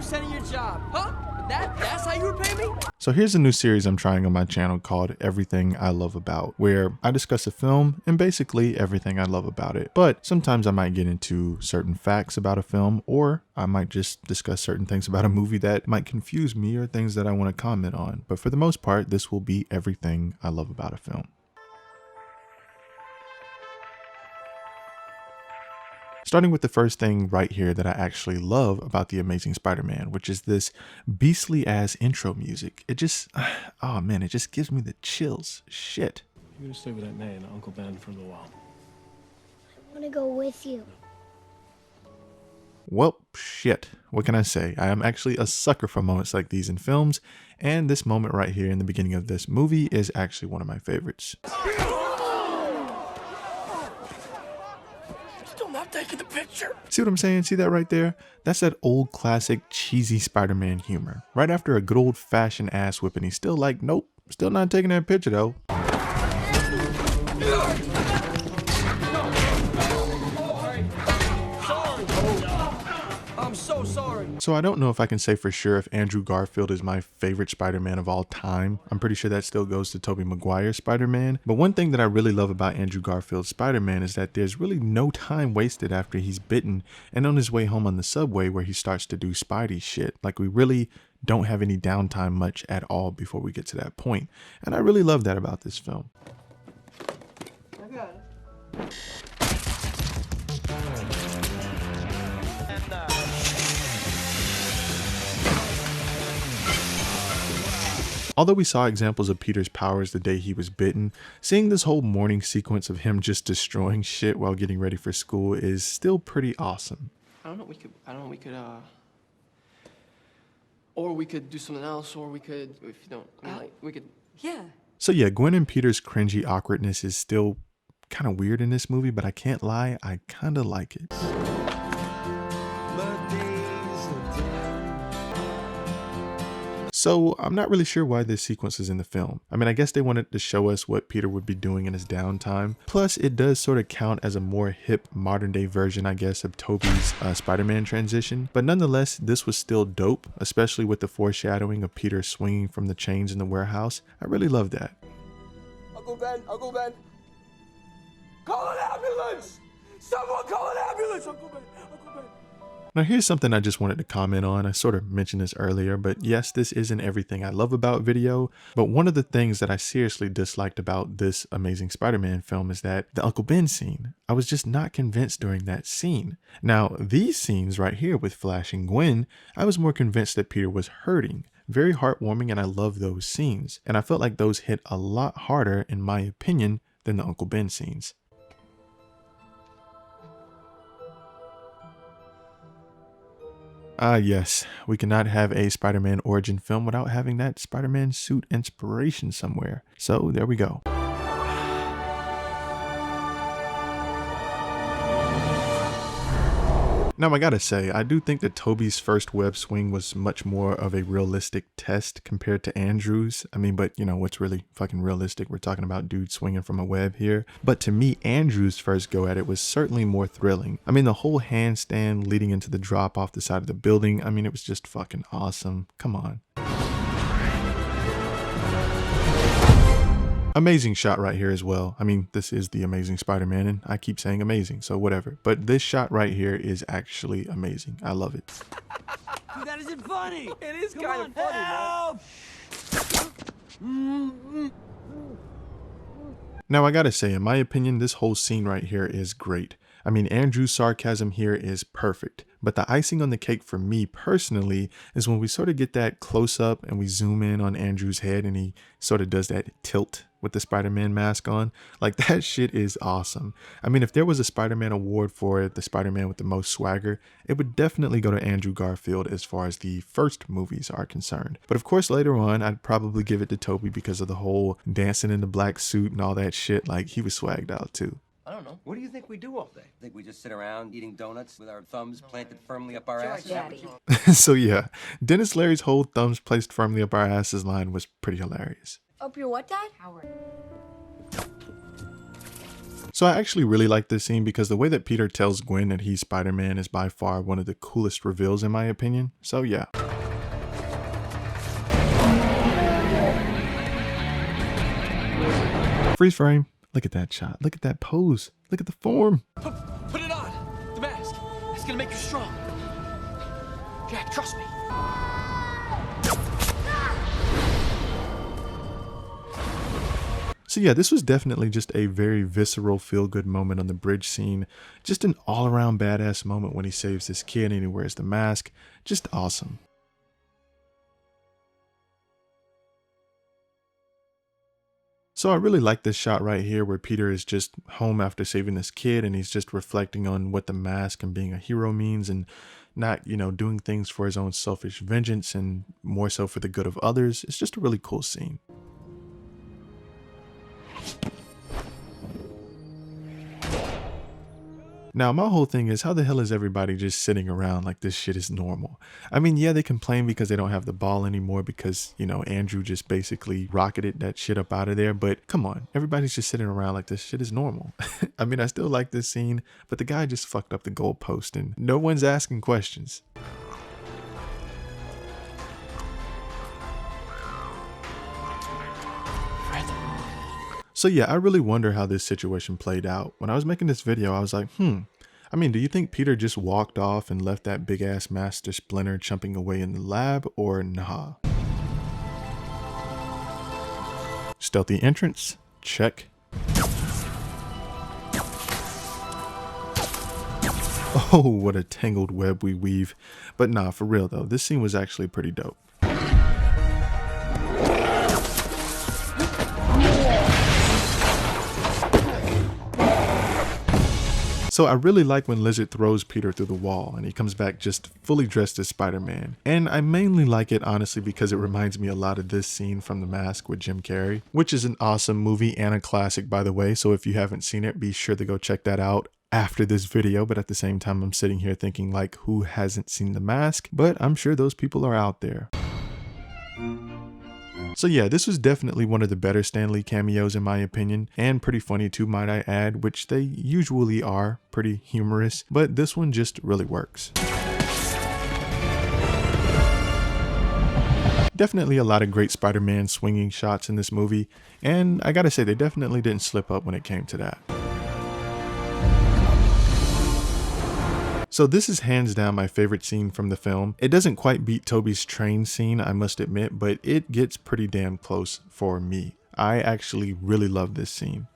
100% of your job, huh? That's how you repay me? So here's a new series I'm trying on my channel called Everything I Love About, where I discuss a film and basically everything I love about it. But sometimes I might get into certain facts about a film, or I might just discuss certain things about a movie that might confuse me or things that I want to comment on. But for the most part, this will be everything I love about a film. Starting with the first thing right here that I actually love about The Amazing Spider-Man, which is this beastly ass intro music. It just, oh man, it just gives me the chills. Shit. You're gonna stay with Aunt May and Uncle Ben for a little while. I want to go with you. Well, shit. What can I say? I am actually a sucker for moments like these in films, and this moment right here in the beginning of this movie is actually one of my favorites. Taking the picture. See what I'm saying? See that right there? That's that old classic cheesy Spider-Man humor. Right after a good old fashioned ass whipping, he's still like, nope, still not taking that picture though. I'm so sorry. So I don't know if I can say for sure if Andrew Garfield is my favorite Spider-Man of all time. I'm pretty sure that still goes to Tobey Maguire's Spider-Man. But one thing that I really love about Andrew Garfield's Spider-Man is that there's really no time wasted after he's bitten and on his way home on the subway where he starts to do Spidey shit. Like, we really don't have any downtime much at all before we get to that point. And I really love that about this film. I got it. Although we saw examples of Peter's powers the day he was bitten, seeing this whole morning sequence of him just destroying shit while getting ready for school is still pretty awesome. Or we could do something else, or we could, if you don't, I mean, like, we could. Yeah. So yeah, Gwen and Peter's cringy awkwardness is still kind of weird in this movie, but I can't lie, I kind of like it. So I'm not really sure why this sequence is in the film. I mean, I guess they wanted to show us what Peter would be doing in his downtime. Plus, it does sort of count as a more hip modern day version, I guess, of Tobey's Spider-Man transition. But nonetheless, this was still dope, especially with the foreshadowing of Peter swinging from the chains in the warehouse. I really love that. Uncle Ben, call an ambulance! Someone call an ambulance, Uncle Ben, Uncle Ben. Now here's something I just wanted to comment on. I sort of mentioned this earlier, but yes, this isn't everything I love about video, but one of the things that I seriously disliked about this Amazing Spider-Man film is that the Uncle Ben scene. I was just not convinced during that scene. Now, these scenes right here with Flash and Gwen, I was more convinced that Peter was hurting. Very heartwarming, and I love those scenes. And I felt like those hit a lot harder, in my opinion, than the Uncle Ben scenes. Ah yes, we cannot have a Spider-Man origin film without having that Spider-Man suit inspiration somewhere. So there we go. Now I gotta say, I do think that Tobey's first web swing was much more of a realistic test compared to Andrew's. I mean, but you know, what's really fucking realistic? We're talking about dudes swinging from a web here. But to me, Andrew's first go at it was certainly more thrilling. I mean, the whole handstand leading into the drop off the side of the building, I mean, it was just fucking awesome. Come on. Amazing shot right here as well. I mean, this is the Amazing Spider-Man, and I keep saying amazing, so whatever. But this shot right here is actually amazing. I love it. Dude, that isn't funny. It is kind of funny, man. Now I gotta say, in my opinion, this whole scene right here is great. I mean, Andrew's sarcasm here is perfect, but the icing on the cake for me personally is when we sort of get that close up and we zoom in on Andrew's head and he sort of does that tilt with the Spider-Man mask on. Like, that shit is awesome. I mean, if there was a Spider-Man award for the Spider-Man with the most swagger, it would definitely go to Andrew Garfield as far as the first movies are concerned. But of course, later on, I'd probably give it to Tobey because of the whole dancing in the black suit and all that shit. Like, he was swagged out too. I don't know. What do you think we do all day? Think we just sit around eating donuts with our thumbs planted firmly up our asses? So yeah, Dennis Leary's whole thumbs placed firmly up our asses line was pretty hilarious. Up your what, Dad? So I actually really like this scene because the way that Peter tells Gwen that he's Spider-Man is by far one of the coolest reveals in my opinion. So yeah. Freeze frame. Look at that shot. Look at that pose. Look at the form. Put it on! The mask! It's gonna make you strong. Jack, trust me. So yeah, this was definitely just a very visceral, feel-good moment on the bridge scene. Just an all-around badass moment when he saves this kid and he wears the mask. Just awesome. So I really like this shot right here where Peter is just home after saving this kid and he's just reflecting on what the mask and being a hero means and not, you know, doing things for his own selfish vengeance and more so for the good of others. It's just a really cool scene. Now, my whole thing is, how the hell is everybody just sitting around like this shit is normal? I mean, yeah, they complain because they don't have the ball anymore because, you know, Andrew just basically rocketed that shit up out of there. But come on, everybody's just sitting around like this shit is normal. I mean, I still like this scene, but the guy just fucked up the goalpost and no one's asking questions. So yeah, I really wonder how this situation played out. When I was making this video, I was like, I mean, do you think Peter just walked off and left that big ass Master Splinter chumping away in the lab, or nah? Stealthy entrance? Check. Oh, what a tangled web we weave. But nah, for real though, this scene was actually pretty dope. So I really like when Lizard throws Peter through the wall and he comes back just fully dressed as Spider-Man. And I mainly like it honestly because it reminds me a lot of this scene from The Mask with Jim Carrey, which is an awesome movie and a classic by the way. So if you haven't seen it, be sure to go check that out after this video. But at the same time, I'm sitting here thinking like, who hasn't seen The Mask? But I'm sure those people are out there. So yeah, this was definitely one of the better Stan Lee cameos in my opinion, and pretty funny too might I add, which they usually are, pretty humorous, but this one just really works. Definitely a lot of great Spider-Man swinging shots in this movie, and I gotta say they definitely didn't slip up when it came to that. So this is hands down my favorite scene from the film. It doesn't quite beat Tobey's train scene, I must admit, but it gets pretty damn close for me. I actually really love this scene.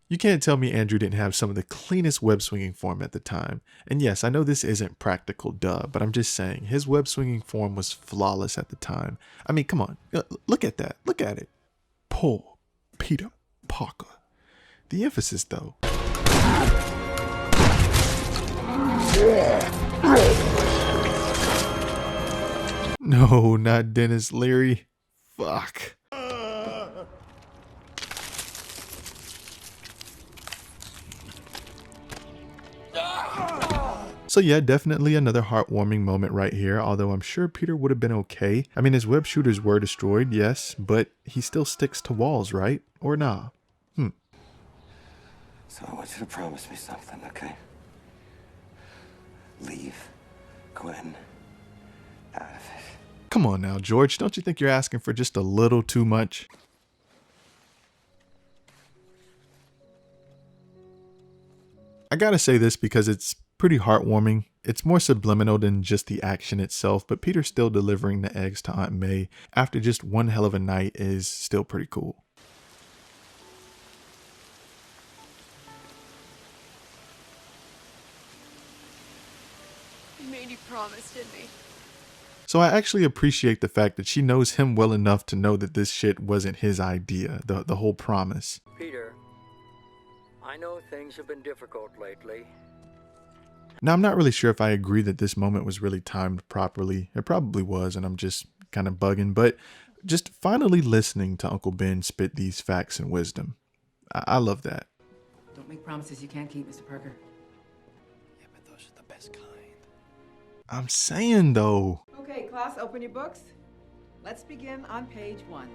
You can't tell me Andrew didn't have some of the cleanest web swinging form at the time. And yes, I know this isn't practical, duh, but I'm just saying, his web swinging form was flawless at the time. I mean, come on, look at that, look at it. Poor Peter Parker. The emphasis though. No, not Dennis Leary. Fuck. So yeah, definitely another heartwarming moment right here, although I'm sure Peter would have been okay. I mean, his web shooters were destroyed, yes, but he still sticks to walls, right? Or nah? So I want you to promise me something, okay? Leave Gwen out of it. Come on now, George, don't you think you're asking for just a little too much? I gotta say this because it's pretty heartwarming. It's more subliminal than just the action itself, but Peter still delivering the eggs to Aunt May after just one hell of a night is still pretty cool. You made you promise, didn't he? So I actually appreciate the fact that she knows him well enough to know that this shit wasn't his idea, the whole promise. Peter, I know things have been difficult lately. Now, I'm not really sure if I agree that this moment was really timed properly. It probably was, and I'm just kind of bugging, but just finally listening to Uncle Ben spit these facts and wisdom. I love that. Don't make promises you can't keep, Mr. Parker. Yeah, but those are the best kind. I'm saying, though. Okay, class, open your books. Let's begin on page 1.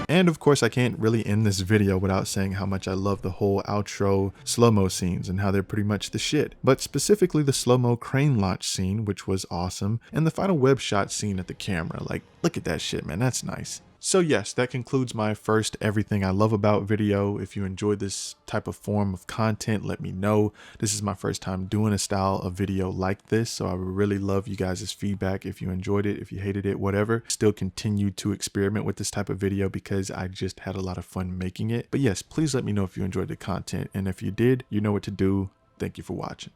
And of course, I can't really end this video without saying how much I love the whole outro slow-mo scenes and how they're pretty much the shit. But specifically the slow-mo crane launch scene, which was awesome, and the final web shot scene at the camera. Like, look at that shit, man, that's nice. So yes, that concludes my first Everything I Love About video. If you enjoyed this type of form of content, let me know. This is my first time doing a style of video like this, so I would really love you guys' feedback if you enjoyed it, if you hated it, whatever. Still continue to experiment with this type of video because I just had a lot of fun making it. But yes, please let me know if you enjoyed the content, and if you did, you know what to do. Thank you for watching.